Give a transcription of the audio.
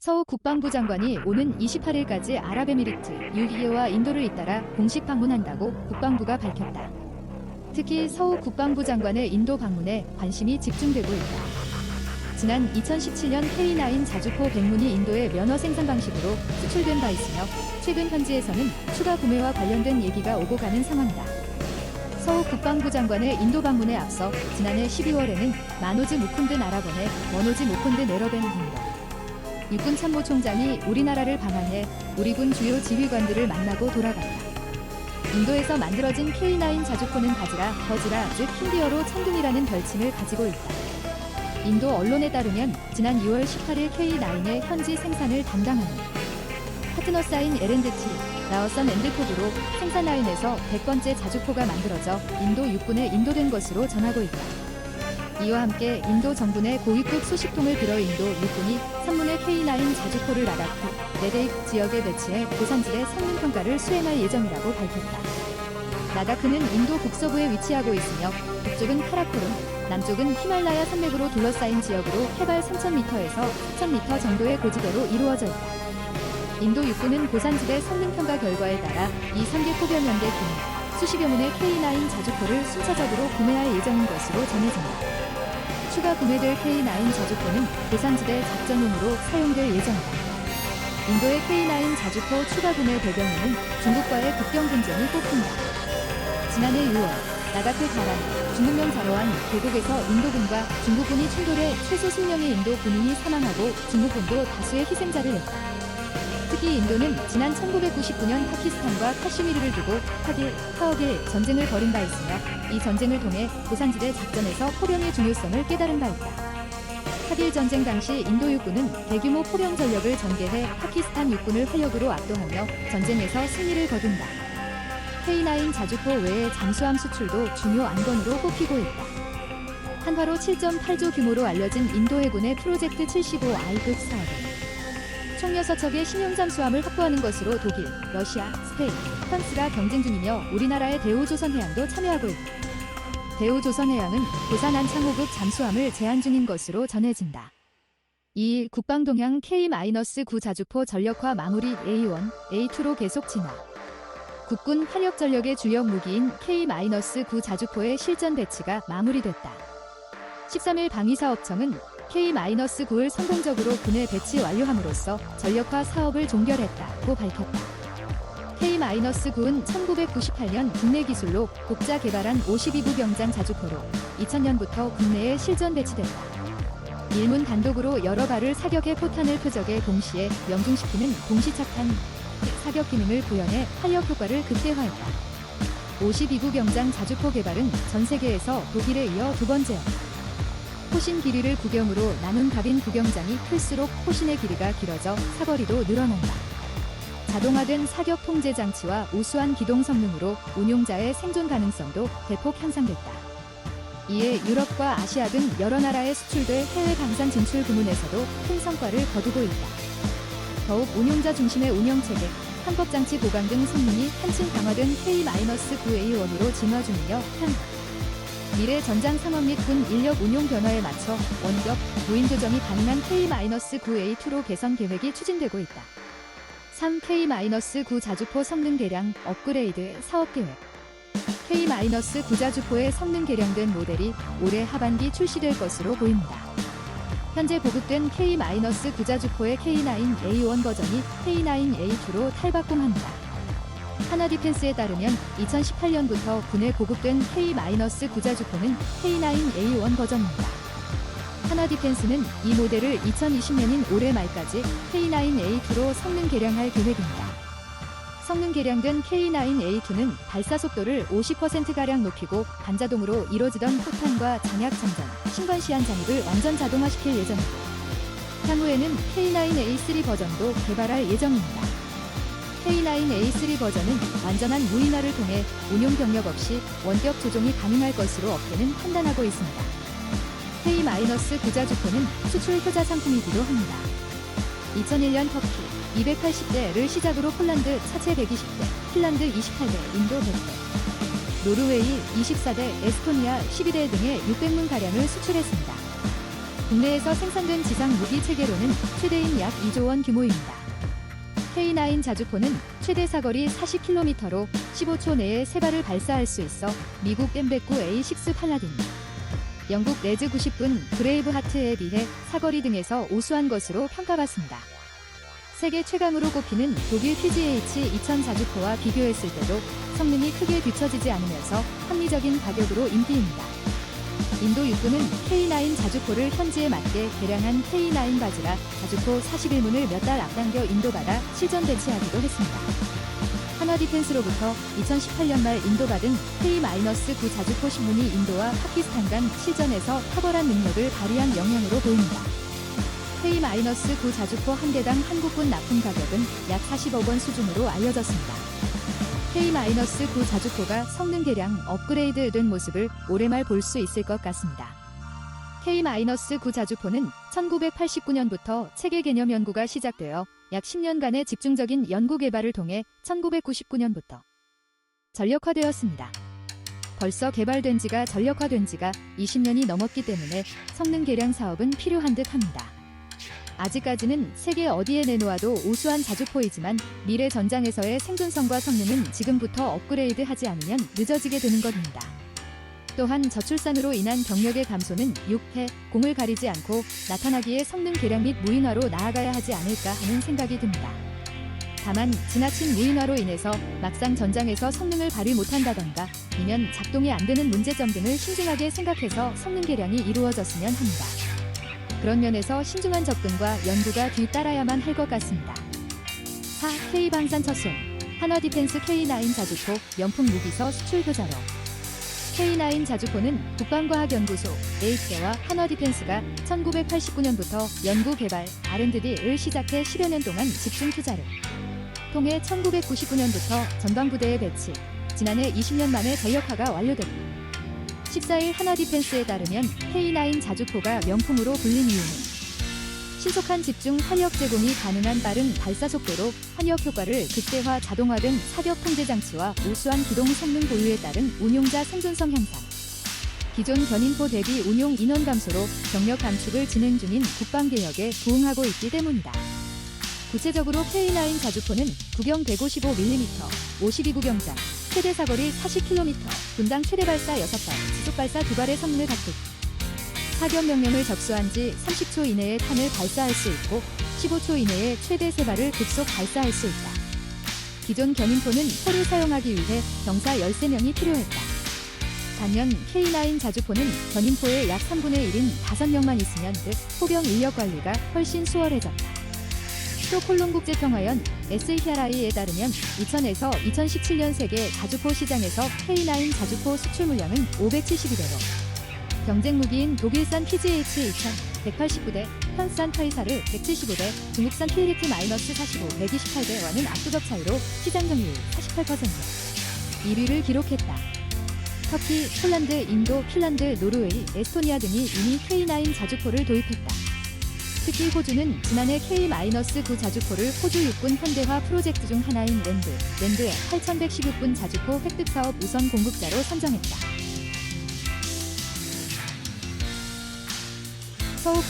서욱 국방부 장관이 오는 28일까지 아랍에미리트, UAE와 인도를 잇따라 공식 방문한다고 국방부가 밝혔다. 특히 서욱 국방부 장관의 인도 방문에 관심이 집중되고 있다. 지난 2017년 K9 자주포 100문이 인도의 면허 생산 방식으로 수출된 바 있으며 최근 현지에서는 추가 구매와 관련된 얘기가 오고 가는 상황이다. 서욱 국방부 장관의 인도 방문에 앞서 지난해 12월에는 마노즈 무쿤드 나라건의 머노즈 무쿤드 네러벤 군도 육군 참모총장이 우리나라를 방한해 우리 군 주요 지휘관들을 만나고 돌아갔다. 인도에서 만들어진 K9 자주포는 버지라 즉 힌디어로 천둥이라는 별칭을 가지고 있다. 인도 언론에 따르면 지난 6월 18일 K9의 현지 생산을 담당하는 파트너사인 L&T, 라오선 앤드톡으로 생산 라인에서 100번째 자주포가 만들어져 인도 육군에 인도된 것으로 전하고 있다. 이와 함께 인도 정부 내 고위급 소식통을 들어 인도 육군이 3문의 K9 자주포를 라다크, 레데익 지역에 배치해 고산지대 성능평가를 수행할 예정이라고 밝혔다. 라다크는 인도 북서부에 위치하고 있으며 북쪽은 카라코룸, 남쪽은 히말라야 산맥으로 둘러싸인 지역으로 해발 3,000m에서 4,000m 정도의 고지대로 이루어져 있다. 인도 육군은 고산지대 성능평가 결과에 따라 이 3개 포병연대 군 수십여 문의 K9 자주포를 순차적으로 구매할 예정인 것으로 전해진다. 추가 구매될 K9 자주포는 고산지대 작전용으로 사용될 예정이다. 인도의 K9 자주포 추가 구매 배경에는 중국과의 국경 분쟁이 꼽힌다. 지난해 6월 라다크 가란 중국령 자로한 계곡에서 인도군과 중국군이 충돌해 최소 10명의 인도 군인이 사망하고 중국군도 다수의 희생자를 냈다. 특히 인도는 지난 1999년 파키스탄과 카슈미르를 두고 카길 전쟁을 벌인 바 있으며 이 전쟁을 통해 고산지대 작전에서 포병의 중요성을 깨달은 바 있다. 카길 전쟁 당시 인도 육군은 대규모 포병 전력을 전개해 파키스탄 육군을 활력으로 압도하며 전쟁에서 승리를 거둔다. K9 자주포 외에 잠수함 수출도 중요 안건으로 꼽히고 있다. 한화로 7.8조 규모로 알려진 인도 해군의 프로젝트 75I급 사업은 총 6척의 신형 잠수함을 확보하는 것으로 독일, 러시아, 스페인, 프랑스가 경쟁 중이며 우리나라의 대우조선해양도 참여하고 있다. 대우조선해양은 부산 안창호급 잠수함을 제한 중인 것으로 전해진다. 2일 국방동향 K-9 자주포 전력화 마무리 A1, A2로 계속 진화. 국군 화력전력의 주력 무기인 K-9 자주포의 실전 배치가 마무리됐다. 13일 방위사업청은 K-9을 성공적으로 군에 배치 완료함으로써 전력화 사업을 종결했다고 밝혔다. K-9은 1998년 국내 기술로 독자 개발한 52구 병장 자주포로 2000년부터 국내에 실전 배치됐다. 일문 단독으로 여러 발을 사격해 포탄을 표적에 동시에 명중시키는 동시착탄 사격 기능을 구현해 활력 효과를 극대화했다. 52구 병장 자주포 개발은 전 세계에서 독일에 이어 두 번째였다. 포신 길이를 구경으로 나눈 갑인 구경장이 클수록 포신의 길이가 길어져 사거리도 늘어난다. 자동화된 사격 통제 장치와 우수한 기동 성능으로 운용자의 생존 가능성도 대폭 향상됐다. 이에 유럽과 아시아 등 여러 나라에 수출돼 해외 방산 진출 부문에서도 큰 성과를 거두고 있다. 더욱 운용자 중심의 운영체계, 항법장치 보강 등 성능이 한층 강화된 K-9A1으로 진화 중이며 미래 전장 상황 및 군 인력 운용 변화에 맞춰 원격, 무인 조정이 가능한 K-9A2로 개선 계획이 추진되고 있다. 3. K-9 자주포 성능 개량, 업그레이드 사업 계획. K-9 자주포의 성능 개량된 모델이 올해 하반기 출시될 것으로 보입니다. 현재 보급된 K-9 자주포의 K9A1 버전이 K9A2로 탈바꿈합니다. 하나디펜스에 따르면 2018년부터 군에 보급된 K-9 자주포는 K9A1 버전입니다. 하나디펜스는 이 모델을 2020년인 올해 말까지 K9A2로 성능 개량할 계획입니다. 성능 개량된 K9A2는 발사 속도를 50%가량 높이고 반자동으로 이루어지던 포탄과 장약 장전, 신관 시한 장입을 완전 자동화시킬 예정입니다. 향후에는 K9A3 버전도 개발할 예정입니다. K9A3 버전은 완전한 무인화를 통해 운용 병력 없이 원격 조종이 가능할 것으로 업계는 판단하고 있습니다. K-9 자주포는 수출 효자 상품이기도 합니다. 2001년 터키 280대를 시작으로 폴란드 차체 120대, 핀란드 28대, 인도 100대, 노르웨이 24대, 에스토니아 12대 등의 600문가량을 수출했습니다. 국내에서 생산된 지상 무기 체계로는 최대인 약 2조 원 규모입니다. K9 자주포는 최대 사거리 40km로 15초 내에 3발을 발사할 수 있어 미국 M109A6 팔라딘, 영국 레즈 90분 브레이브 하트에 비해 사거리 등에서 우수한 것으로 평가받습니다. 세계 최강으로 꼽히는 독일 PGH-2000 자주포와 비교했을 때도 성능이 크게 뒤처지지 않으면서 합리적인 가격으로 인기입니다. 인도 육군은 K9 자주포를 현지에 맞게 개량한 K9 바즈라 자주포 41문을 몇 달 앞당겨 인도받아 실전 배치하기도 했습니다. 한화디펜스로부터 2018년 말 인도받은 K-9 자주포 10문이 인도와 파키스탄 간 실전에서 탁월한 능력을 발휘한 영향으로 보입니다. K-9 자주포 한 대당 한국군 납품 가격은 약 40억 원 수준으로 알려졌습니다. K-9 자주포가 성능 개량 업그레이드된 모습을 올해 말 볼 수 있을 것 같습니다. K-9 자주포는 1989년부터 체계 개념 연구가 시작되어 약 10년간의 집중적인 연구 개발을 통해 1999년부터 전력화되었습니다. 벌써 개발된 지가 전력화된 지가 20년이 넘었기 때문에 성능 개량 사업은 필요한 듯 합니다. 아직까지는 세계 어디에 내놓아도 우수한 자주포이지만 미래 전장에서의 생존성과 성능은 지금부터 업그레이드하지 않으면 늦어지게 되는 겁니다. 또한 저출산으로 인한 병력의 감소는 6회, 공을 가리지 않고 나타나기에 성능 개량 및 무인화로 나아가야 하지 않을까 하는 생각이 듭니다. 다만 지나친 무인화로 인해서 막상 전장에서 성능을 발휘 못한다던가 아니면 작동이 안 되는 문제점 등을 신중하게 생각해서 성능 개량이 이루어졌으면 합니다. 그런 면에서 신중한 접근과 연구가 뒤따라야만 할 것 같습니다. 4. K방산 첫손 한화디펜스 K9 자주포 명품 무기서 수출 효자로 K9 자주포는 국방과학연구소 ASK와 한화디펜스가 1989년부터 연구 개발 R&D를 시작해 10여 년 동안 집중 투자를 통해 1999년부터 전방부대에 배치, 지난해 20년 만에 전력화가 완료됐고 14일 한화디펜스에 따르면 K9 자주포가 명품으로 불린 이유는 신속한 집중 화력 제공이 가능한 빠른 발사 속도로 화력 효과를 극대화 자동화된 사격 통제 장치와 우수한 기동 성능 보유에 따른 운용자 생존성 향상, 기존 견인포 대비 운용 인원 감소로 병력 감축을 진행 중인 국방개혁에 부응하고 있기 때문이다. 구체적으로 K9 자주포는 구경 155mm, 52구경장, 최대 사거리 40km, 분당 최대 발사 6발, 지속 발사 2발의 성능을 갖고 있다. 사격 명령을 접수한 지 30초 이내에 탄을 발사할 수 있고 15초 이내에 최대 3발을 급속 발사할 수 있다. 기존 견인포는 포를 사용하기 위해 병사 13명이 필요했다. 반면 K9 자주포는 견인포의 약 3분의 1인 5명만 있으면 듯 포병 인력 관리가 훨씬 수월해졌다. 스톡홀름 국제평화연 SHRI에 따르면 2000에서 2017년 세계 자주포 시장에서 K9 자주포 수출 물량은 572대로 경쟁 무기인 독일산 PGH-2000 189대, 프랑스산 카이사르 175대, 중국산 PLT-45 128대와는 압도적 차이로 시장 점유율 48%, 1위를 기록했다. 터키, 폴란드, 인도, 핀란드, 노르웨이, 에스토니아 등이 이미 K9 자주포를 도입했다. 특히 호주는 지난해 K-9 자주포를 호주 육군 현대화 프로젝트 중 하나인 랜드의 8116분 자주포 획득 사업 우선 공급자로 선정했다. 서울